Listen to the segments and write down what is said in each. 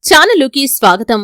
ఛానలుకి స్వాగతం.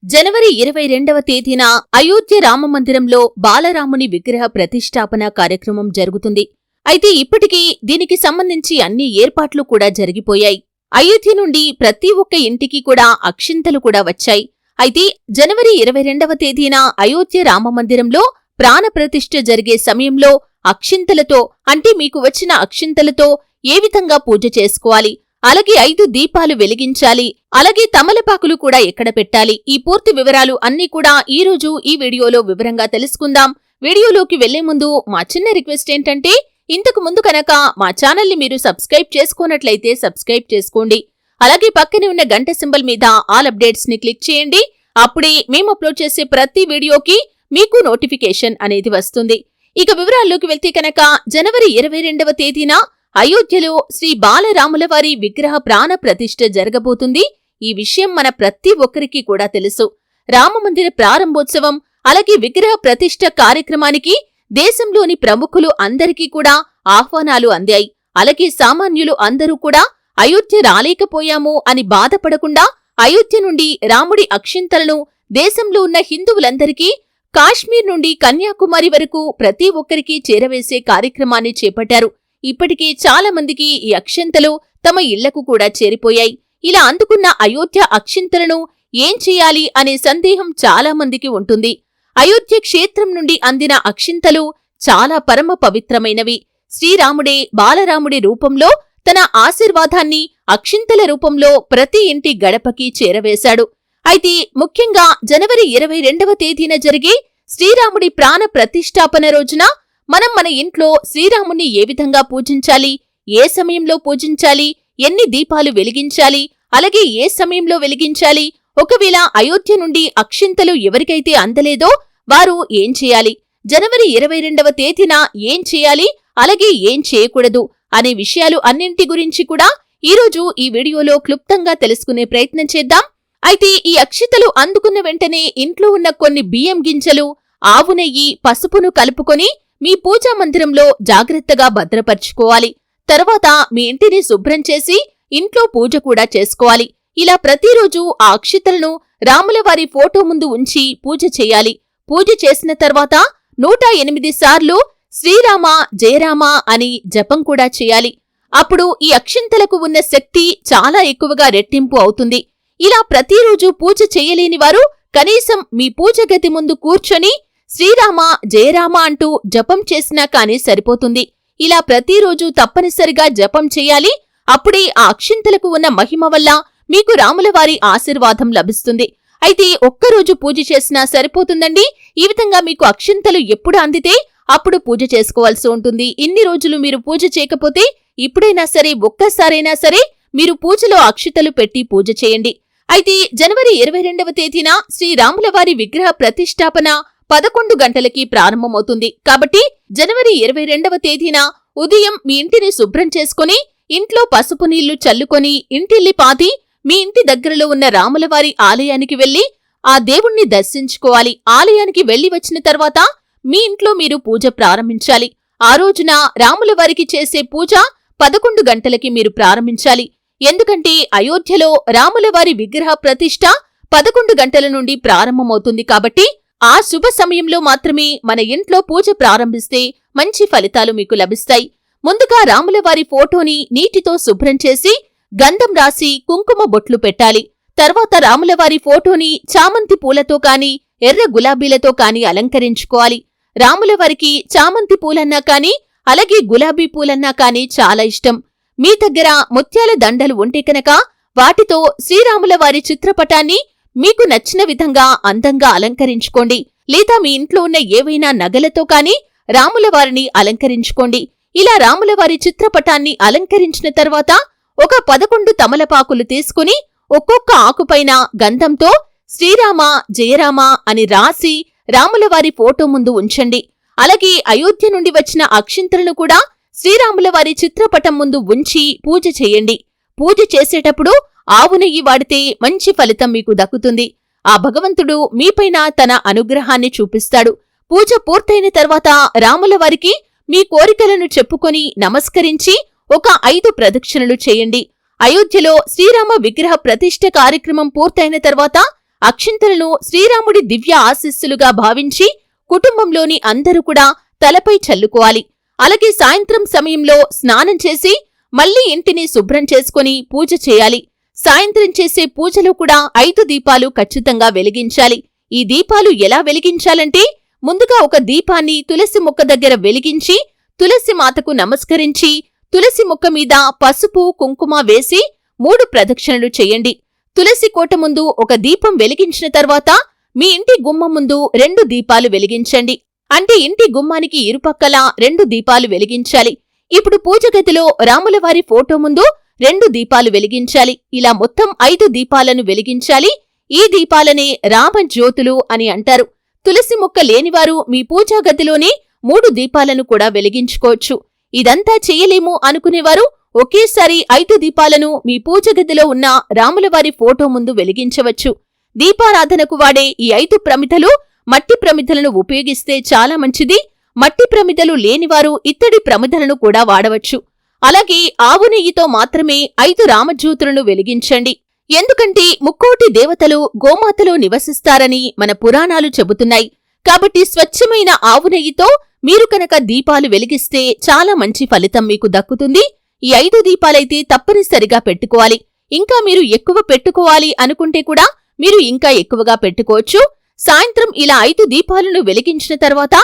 జనవరి 22వ తేదీన అయోధ్య రామమందిరంలో బాలరాముని విగ్రహ ప్రతిష్ఠాపన కార్యక్రమం జరుగుతుంది. అయితే ఇప్పటికీ దీనికి సంబంధించి అన్ని ఏర్పాట్లు కూడా జరిగిపోయాయి. అయోధ్య నుండి ప్రతి ఒక్క ఇంటికి కూడా అక్షింతలు కూడా వచ్చాయి. అయితే జనవరి 22వ తేదీన అయోధ్య రామమందిరంలో ప్రాణప్రతిష్ఠ జరిగే సమయంలో అక్షింతలతో అంటే మీకు వచ్చిన అక్షింతలతో ఏ విధంగా పూజ చేసుకోవాలి, అలాగే 5 దీపాలు వెలిగించాలి, అలాగే తమలపాకులు కూడా ఎక్కడ పెట్టాలి, ఈ పూర్తి వివరాలు అన్నీ కూడా ఈరోజు ఈ వీడియోలో వివరంగా తెలుసుకుందాం. వీడియోలోకి వెళ్లే ముందు మా చిన్న రిక్వెస్ట్ ఏంటంటే, ఇంతకు ముందు కనుక మా ఛానల్ని మీరు సబ్స్క్రైబ్ చేసుకోనట్లయితే సబ్స్క్రైబ్ చేసుకోండి. అలాగే పక్కనే ఉన్న గంట సింబల్ మీద ఆల్ అప్డేట్స్ ని క్లిక్ చేయండి. అప్పుడే మేము అప్లోడ్ చేసే ప్రతి వీడియోకి మీకు నోటిఫికేషన్ అనేది వస్తుంది. ఇక వివరాల్లోకి వెళ్తే కనుక జనవరి 22వ తేదీన అయోధ్యలో శ్రీ బాలరాములవారి విగ్రహ ప్రాణ ప్రతిష్ఠ జరగబోతుంది. ఈ విషయం మన ప్రతి ఒక్కరికి కూడా తెలుసు. రామమందిర ప్రారంభోత్సవం అలాగే విగ్రహ ప్రతిష్ఠ కార్యక్రమానికి దేశంలోని ప్రముఖులు అందరికీ కూడా ఆహ్వానాలు అందాయి. అలాగే సామాన్యులు అందరూ కూడా అయోధ్య రాలేకపోయాము అని బాధపడకుండా అయోధ్య నుండి రాముడి అక్షింతలను దేశంలో ఉన్న హిందువులందరికీ కాశ్మీర్ నుండి కన్యాకుమారి వరకు ప్రతి ఒక్కరికి చేరవేసే కార్యక్రమాన్ని చేపట్టారు. ఇప్పటికీ చాలా మందికి ఈ అక్షింతలు తమ ఇళ్లకు కూడా చేరిపోయాయి. ఇలా అందుకున్న అయోధ్య అక్షింతలను ఏం చేయాలి అనే సందేహం చాలా మందికి ఉంటుంది. అయోధ్య క్షేత్రం నుండి అందిన అక్షింతలు చాలా పరమ పవిత్రమైనవి. శ్రీరాముడే బాలరాముడి రూపంలో తన ఆశీర్వాదాన్ని అక్షింతల రూపంలో ప్రతి ఇంటి గడపకి చేరవేశాడు. అయితే ముఖ్యంగా జనవరి 22వ తేదీన జరిగే శ్రీరాముడి ప్రాణ ప్రతిష్ఠాపన రోజున మనం మన ఇంట్లో శ్రీరాముణ్ణి ఏ విధంగా పూజించాలి, ఏ సమయంలో పూజించాలి, ఎన్ని దీపాలు వెలిగించాలి, అలాగే ఏ సమయంలో వెలిగించాలి, ఒకవేళ అయోధ్య నుండి అక్షింతలు ఎవరికైతే అందలేదో వారు ఏం చేయాలి, జనవరి 22వ తేదీన ఏం చేయాలి, అలాగే ఏం చేయకూడదు అనే విషయాలు అన్నింటి గురించి కూడా ఈరోజు ఈ వీడియోలో క్లుప్తంగా తెలుసుకునే ప్రయత్నం చేద్దాం. అయితే ఈ అక్షింతలు అందుకున్న వెంటనే ఇంట్లో ఉన్న కొన్ని బియ్యం గింజలు, ఆవు నెయ్యి, పసుపును కలుపుకొని మీ పూజా మందిరంలో జాగ్రత్తగా భద్రపరుచుకోవాలి. తర్వాత మీ ఇంటిని శుభ్రం చేసి ఇంట్లో పూజ కూడా చేసుకోవాలి. ఇలా ప్రతిరోజు ఆ అక్షింతలను రాములవారి ఫోటో ముందు ఉంచి పూజ చేయాలి. పూజ చేసిన తర్వాత 108 సార్లు శ్రీరామ జయరామ అని జపం కూడా చేయాలి. అప్పుడు ఈ అక్షింతలకు ఉన్న శక్తి చాలా ఎక్కువగా రెట్టింపు అవుతుంది. ఇలా ప్రతిరోజు పూజ చేయలేని వారు కనీసం మీ పూజ గది ముందు కూర్చొని శ్రీరామ జయరామ అంటూ జపం చేసినా కానీ సరిపోతుంది. ఇలా ప్రతిరోజు తప్పనిసరిగా జపం చేయాలి. అప్పుడే ఆ అక్షింతలకు ఉన్న మహిమ వల్ల మీకు రాములవారి ఆశీర్వాదం లభిస్తుంది. అయితే ఒక్కరోజు పూజ చేసినా సరిపోతుందండి. ఈ విధంగా మీకు అక్షింతలు ఎప్పుడు అందితే అప్పుడు పూజ చేసుకోవాల్సి ఉంటుంది. ఇన్ని రోజులు మీరు పూజ చేయకపోతే ఇప్పుడైనా సరే ఒక్కసారైనా సరే మీరు పూజలో అక్షింతలు పెట్టి పూజ చేయండి. అయితే జనవరి 22వ తేదీన శ్రీరాములవారి విగ్రహ ప్రతిష్ఠాపన 11 గంటలకి ప్రారంభమవుతుంది. కాబట్టి జనవరి 22వ తేదీన ఉదయం మీ ఇంటిని శుభ్రం చేసుకుని ఇంట్లో పసుపు నీళ్లు చల్లుకొని ఇంటిల్లి పాతి మీ ఇంటి దగ్గరలో ఉన్న రాములవారి ఆలయానికి వెళ్లి ఆ దేవుణ్ణి దర్శించుకోవాలి. ఆలయానికి వెళ్లి వచ్చిన తర్వాత మీ ఇంట్లో మీరు పూజ ప్రారంభించాలి. ఆ రోజున రాములవారికి చేసే పూజ 11 గంటలకి మీరు ప్రారంభించాలి. ఎందుకంటే అయోధ్యలో రాములవారి విగ్రహ ప్రతిష్ఠ 11 గంటల నుండి ప్రారంభమవుతుంది. కాబట్టి ఆ శుభ సమయంలో మాత్రమే మన ఇంట్లో పూజ ప్రారంభిస్తే మంచి ఫలితాలు మీకు లభిస్తాయి. ముందుగా రాములవారి ఫోటోని నీటితో శుభ్రం చేసి గంధం రాసి కుంకుమ బొట్లు పెట్టాలి. తర్వాత రాములవారి ఫోటోని చామంతి పూలతో కాని ఎర్ర గులాబీలతో కాని అలంకరించుకోవాలి. రాములవారికి చామంతి పూలన్నా కాని అలాగే గులాబీ పూలన్నా కాని చాలా ఇష్టం. మీ దగ్గర ముత్యాల దండలు ఉంటే కనుక వాటితో శ్రీరాములవారి చిత్రపటాన్ని మీకు నచ్చిన విధంగా అందంగా అలంకరించుకోండి. లేదా మీ ఇంట్లో ఉన్న ఏవైనా నగలతో కాని రాములవారిని అలంకరించుకోండి. ఇలా రాములవారి చిత్రపటాన్ని అలంకరించిన తర్వాత ఒక 11 తమలపాకులు తీసుకుని ఒక్కొక్క ఆకుపైన గంధంతో శ్రీరామ జయరామ అని రాసి రాములవారి ఫోటో ముందు ఉంచండి. అలాగే అయోధ్య నుండి వచ్చిన అక్షింతలను కూడా శ్రీరాములవారి చిత్రపటం ముందు ఉంచి పూజ చేయండి. పూజ చేసేటప్పుడు ఆవు నెయ్యి వాడితే మంచి ఫలితం మీకు దక్కుతుంది. ఆ భగవంతుడు మీపైన తన అనుగ్రహాన్ని చూపిస్తాడు. పూజ పూర్తయిన తర్వాత రాములవారికి మీ కోరికలను చెప్పుకొని నమస్కరించి ఒక 5 ప్రదక్షిణలు చేయండి. అయోధ్యలో శ్రీరామ విగ్రహ ప్రతిష్ఠ కార్యక్రమం పూర్తయిన తర్వాత అక్షింతలను శ్రీరాముడి దివ్య ఆశీస్సులుగా భావించి కుటుంబంలోని అందరూ కూడా తలపై చల్లుకోవాలి. అలాగే సాయంత్రం సమయంలో స్నానం చేసి మళ్లీ ఇంటిని శుభ్రం చేసుకుని పూజ చేయాలి. సాయంత్రం చేసే పూజలో కూడా 5 దీపాలు ఖచ్చితంగా వెలిగించాలి. ఈ దీపాలు ఎలా వెలిగించాలంటే, ముందుగా ఒక దీపాన్ని తులసి మొక్క దగ్గర వెలిగించి తులసి మాతకు నమస్కరించి తులసి మొక్క మీద పసుపు కుంకుమ వేసి 3 ప్రదక్షిణలు చేయండి. తులసి కోట ముందు ఒక దీపం వెలిగించిన తర్వాత మీ ఇంటి గుమ్మం ముందు 2 దీపాలు వెలిగించండి. అంటే ఇంటి గుమ్మానికి ఇరుపక్కలా 2 దీపాలు వెలిగించాలి. ఇప్పుడు పూజగదిలో రాములవారి ఫోటో ముందు 2 దీపాలు వెలిగించాలి. ఇలా మొత్తం 5 దీపాలను వెలిగించాలి. ఈ దీపాలనే రామజ్యోతులు అని అంటారు. తులసి మొక్క లేనివారు మీ పూజాగదిలోనే 3 దీపాలను కూడా వెలిగించుకోవచ్చు. ఇదంతా చెయ్యలేము అనుకునేవారు ఒకేసారి 5 దీపాలను మీ పూజగదిలో ఉన్న రాములవారి ఫోటో ముందు వెలిగించవచ్చు. దీపారాధనకు వాడే ఈ 5 ప్రమిదలు మట్టి ప్రమిదలను ఉపయోగిస్తే చాలా మంచిది. మట్టి ప్రమిదలు లేనివారు ఇత్తడి ప్రమిదలను కూడా వాడవచ్చు. అలాగే ఆవు నెయ్యితో మాత్రమే 5 రామజ్యోతులను వెలిగించండి. ఎందుకంటే ముక్కోటి దేవతలు గోమాతలో నివసిస్తారని మన పురాణాలు చెబుతున్నాయి. కాబట్టి స్వచ్ఛమైన ఆవు నెయ్యితో మీరు కనుక దీపాలు వెలిగిస్తే చాలా మంచి ఫలితం మీకు దక్కుతుంది. ఈ 5 దీపాలైతే తప్పనిసరిగా పెట్టుకోవాలి. ఇంకా మీరు ఎక్కువ పెట్టుకోవాలి అనుకుంటే కూడా మీరు ఇంకా ఎక్కువగా పెట్టుకోవచ్చు. సాయంత్రం ఇలా 5 దీపాలను వెలిగించిన తర్వాత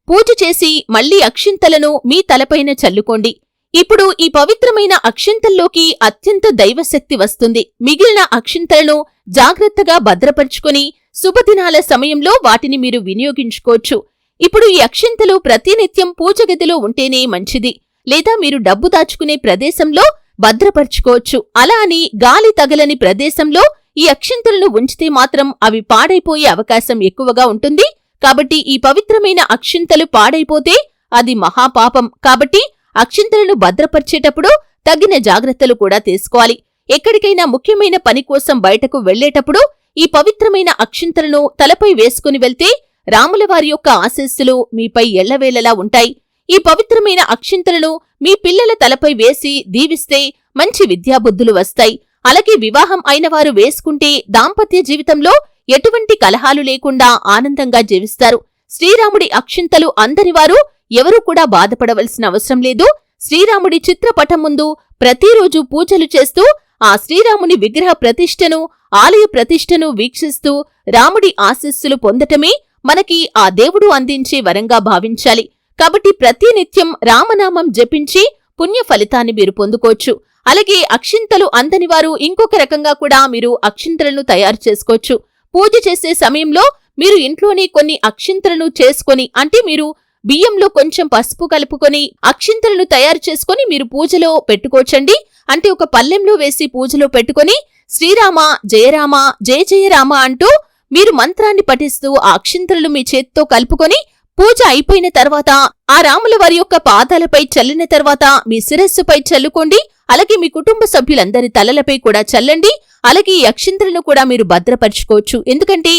పూజ చేసి మళ్లీ అక్షింతలను మీ తలపైన చల్లుకోండి. ఇప్పుడు ఈ పవిత్రమైన అక్షింతల్లోకి అత్యంత దైవశక్తి వస్తుంది. మిగిలిన అక్షింతలను జాగ్రత్తగా భద్రపరుచుకుని శుభదినాల సమయంలో వాటిని మీరు వినియోగించుకోవచ్చు. ఇప్పుడు ఈ అక్షింతలు ప్రతినిత్యం పూజగదిలో ఉంటేనే మంచిది. లేదా మీరు డబ్బు దాచుకునే ప్రదేశంలో భద్రపరుచుకోవచ్చు. అలా అని గాలి తగలని ప్రదేశంలో ఈ అక్షింతలను ఉంచితే మాత్రం అవి పాడైపోయే అవకాశం ఎక్కువగా ఉంటుంది. కాబట్టి ఈ పవిత్రమైన అక్షింతలు పాడైపోతే అది మహాపాపం. కాబట్టి అక్షింతలను భద్రపరిచేటప్పుడు తగిన జాగ్రత్తలు కూడా తీసుకోవాలి. ఎక్కడికైనా ముఖ్యమైన పని కోసం బయటకు వెళ్లేటప్పుడు ఈ పవిత్రమైన అక్షింతలను తలపై వేసుకుని వెళ్తే రాములవారి యొక్క ఆశీస్సులు మీపై ఎళ్లవేళలా ఉంటాయి. ఈ పవిత్రమైన అక్షింతలను మీ పిల్లల తలపై వేసి దీవిస్తే మంచి విద్యాబుద్ధులు వస్తాయి. అలాగే వివాహం అయిన వారు వేసుకుంటే దాంపత్య జీవితంలో ఎటువంటి కలహాలు లేకుండా ఆనందంగా జీవిస్తారు. శ్రీరాముడి అక్షింతలు అందరివారు ఎవరూ కూడా బాధపడవలసిన అవసరం లేదు. శ్రీరాముడి చిత్రపటం ముందు ప్రతిరోజు పూజలు చేస్తూ ఆ శ్రీరాముని విగ్రహ ప్రతిష్ఠను, ఆలయ ప్రతిష్ఠను వీక్షిస్తూ రాముడి ఆశీస్సులు పొందటమే మనకి ఆ దేవుడు అందించే వరంగా భావించాలి. కాబట్టి ప్రతినిత్యం రామనామం జపించి పుణ్య ఫలితాన్ని మీరు పొందుకోవచ్చు. అలాగే అక్షింతలు అందనివారు ఇంకొక రకంగా కూడా మీరు అక్షింతలను తయారు చేసుకోవచ్చు. పూజ చేసే సమయంలో మీరు ఇంట్లోనే కొన్ని అక్షింతలను చేసుకొని, అంటే మీరు బియ్యంలో కొంచెం పసుపు కలుపుకొని అక్షింతలను తయారు చేసుకుని మీరు పూజలో పెట్టుకోవచ్చండి. అంటే ఒక పల్లెంలో వేసి పూజలో పెట్టుకుని శ్రీరామ జయరామ జయ జయరామ అంటూ మీరు మంత్రాన్ని పఠిస్తూ ఆ అక్షింతలను మీ చేత్తో కలుపుకొని పూజ అయిపోయిన తర్వాత ఆ రాముల వారి యొక్క పాదాలపై చల్లిన తర్వాత మీ శిరస్సుపై చల్లుకోండి. అలాగే మీ కుటుంబ సభ్యులందరి తలలపై కూడా చల్లండి. అలాగే ఈ అక్షింతలను కూడా మీరు భద్రపరుచుకోవచ్చు. ఎందుకంటే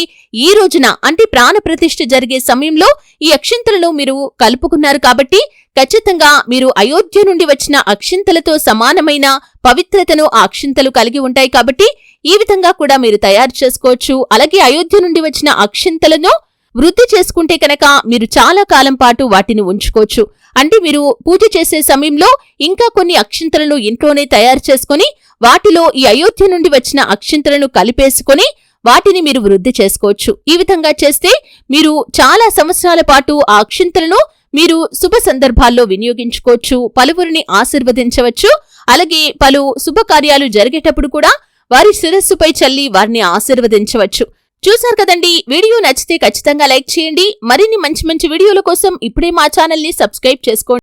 ఈ రోజున అంటే ప్రాణ ప్రతిష్ఠ జరిగే సమయంలో ఈ అక్షింతలను మీరు కలుపుకున్నారు కాబట్టి ఖచ్చితంగా మీరు అయోధ్య నుండి వచ్చిన అక్షింతలతో సమానమైన పవిత్రతను ఆ అక్షింతలు కలిగి ఉంటాయి. కాబట్టి ఈ విధంగా కూడా మీరు తయారు చేసుకోవచ్చు. అలాగే అయోధ్య నుండి వచ్చిన అక్షింతలను వృద్ధి చేసుకుంటే కనుక మీరు చాలా కాలం పాటు వాటిని ఉంచుకోవచ్చు. అంటే మీరు పూజ చేసే సమయంలో ఇంకా కొన్ని అక్షింతలను ఇంట్లోనే తయారు చేసుకుని వాటిలో ఈ అయోధ్య నుండి వచ్చిన అక్షింతలను కలిపేసుకుని వాటిని మీరు వృద్ధి చేసుకోవచ్చు. ఈ విధంగా చేస్తే మీరు చాలా సంవత్సరాల పాటు ఆ అక్షింతలను మీరు శుభ సందర్భాల్లో వినియోగించుకోవచ్చు, పలువురిని ఆశీర్వదించవచ్చు. అలాగే పలు శుభకార్యాలు జరిగేటప్పుడు కూడా వారి శిరస్సుపై చల్లి వారిని ఆశీర్వదించవచ్చు. చూశారు కదండి, వీడియో నచ్చితే ఖచ్చితంగా లైక్ చేయండి. మరిన్ని మంచి మంచి వీడియోల కోసం ఇప్పుడే మా ఛానల్ని సబ్స్క్రైబ్ చేసుకోండి.